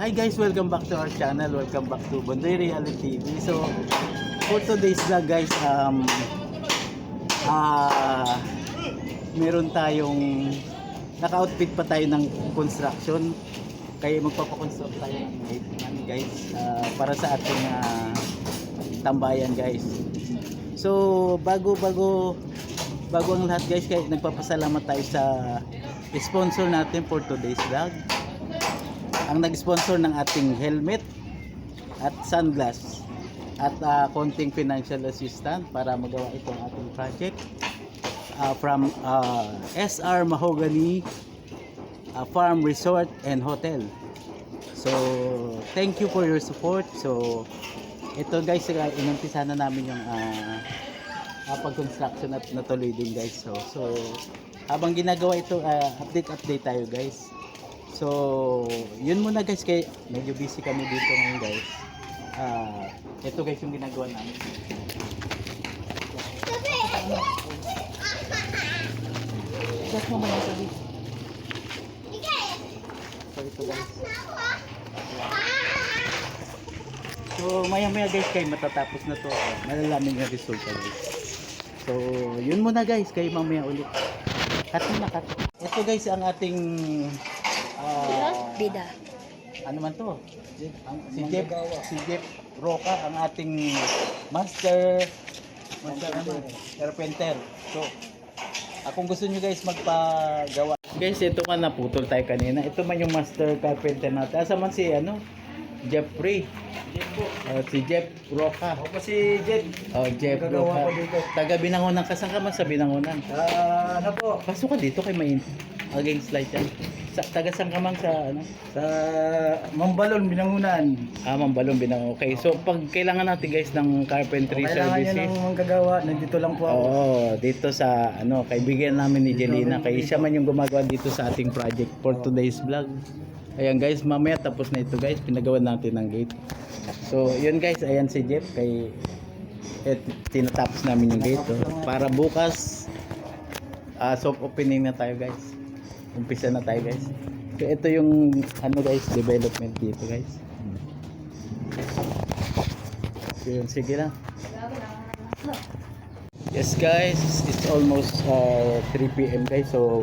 Hi guys, welcome back to our channel. Welcome back to Bondoy Reality TV. So, for today's vlog guys, meron tayong naka-outfit pa tayo ng construction. Kaya magpapakonstruct tayo ng guys, para sa ating tambayan guys. So, bago ang lahat guys, kaya nagpapasalamat tayo sa sponsor natin for today's vlog. Ang nag-sponsor ng ating helmet at sunglass at konting financial assistance para magawa itong ating project from SR Mahogany Farm Resort and Hotel. So thank you for your support. So ito guys, inumpisa na namin yung pag-construction at natuloy din guys. So habang ginagawa ito, update tayo guys. So, yun muna guys, kaya medyo busy kami dito ngayon guys. Ito guys yung ginagawa namin. Gas mo muna sabi. So, ito guys. So, maya guys, kayo matatapos na to. Malalaman yung resulta guys. So, yun muna guys, kayo mamaya ulit. Cut muna, cut. Ito guys, ang ating bida. Ano man to? Si Jeff Roca, ang ating master carpenter. So, kung gusto nyo guys magpagawa. Guys, ito man naputol tayo kanina. Ito man yung master carpenter natin. Asa man si Jeffrey. Si Jeff Roca. Ako pa si Jeff. Jeff Roca. Taga Binangonan. Kasan ka man sa Binangonan? Ano po? Pasok ka dito kay Main. Against light yan. Taga saan ka man sa Sa Mambalon, Binangonan. Mambalon, Binangonan. Okay, so pag kailangan natin guys ng carpentry Kailangan services. nyo ng manggagawa, nandito lang po ako. Oo, dito sa kaibigan namin ni Jelina. Kaya siya man yung gumagawa dito sa ating project for today's vlog. Ayan guys, mamaya tapos na ito guys, pinagawa natin ng gate. So, yun guys, ayan si Jeff kay tinatapos namin yung gate. Para bukas soft opening na tayo guys. Umpisa na tayo guys. So ito yung guys, development dito guys. So yun, sige lang. Yes guys, it's almost 3 PM guys. So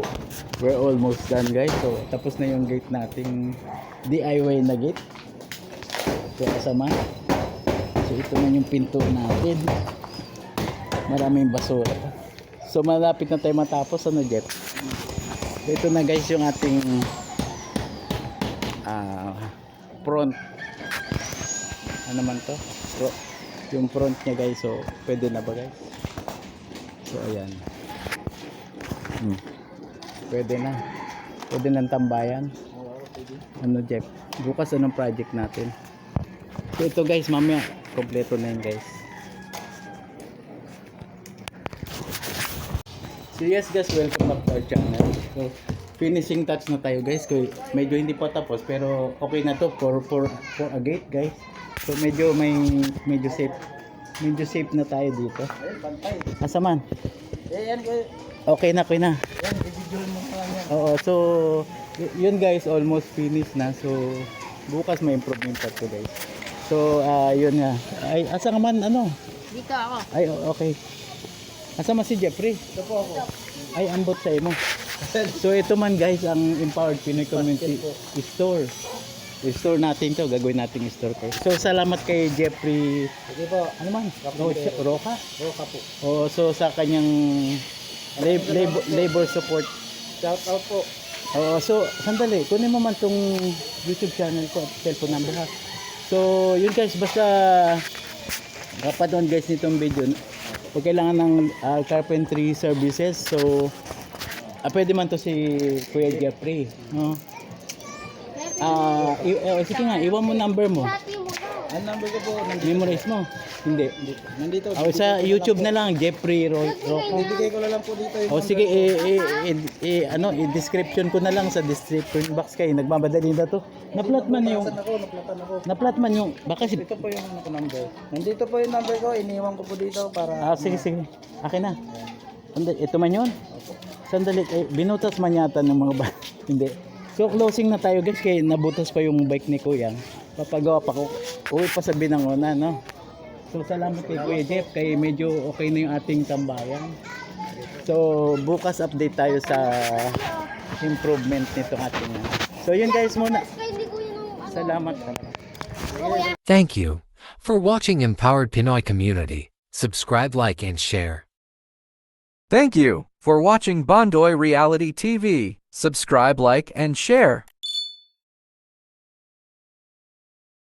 we're almost done guys. So tapos na yung gate nating DIY na gate. So kasama. So ito na yung pinto natin. Maraming basura. So malapit na tayo matapos, Jeff? Ito na guys yung ating front. Ano man to? Yung front niya guys. So pwede na ba guys? So ayan. Pwede na. Pwede ng tambayan. Jeff? Bukas anong project natin? So ito guys, mamaya kompleto na yun guys. So yes guys, welcome back to our channel. So finishing touch na tayo guys. Medyo hindi pa tapos pero okay na to for a gate guys. So medyo safe. Medyo safe na tayo dito. Asa man? Okay na. Yan, i-video mo pa yan. Oo, so yun guys, almost finished na. So bukas may improvement pa to guys. So yun nga. Ay, asa ka man Dito ako. Ay, okay. Asa man si Jeffrey? Ito po ako. Ay, ambot sa imo. So ito man guys, ang Empowered Pinoy Community Store. I-store natin to, gagawin natin i-store ko. So salamat kay Jeffrey. Sige po. Ano man? Roca? Roca po. So sa kanyang labor support. Shout out po. So sandali, kunin mo man tong YouTube channel ko at cellphone number ha. So yun guys, basta kapanood guys nitong video. Pag kailangan ng carpentry services, so pwede man to si Kuya Jeffrey, no? Sige nga, iwan mo number mo. Ang number ko po, Memorize mo? Hindi. nandito. Sa YouTube na lang, Jeffrey Roca. Bibigay ko na lang po dito yung Sige, i-description ko na lang sa description box kayo. Nagmamadali na to. Naplatan man yung, baka si... Ito po yung number. Nandito po yung number ko, iniwan ko po dito para... Sige. Akin na. Ito man yun? Sandali, binutas man yata ng mga ba? Hindi. So closing na tayo guys, kaya nabutas pa yung bike ni Kuya. Papagawa pa ko. Uwi pa sa Binangonan, no? So salamat kay Kuya Jeff, kay medyo okay na yung ating tambayan. So bukas update tayo sa improvement nitong ating. So yun guys muna. Salamat. Thank you for watching Empowered Pinoy Community. Subscribe, like, and share. Thank you for watching Bondoy Reality TV. Subscribe, like, and share.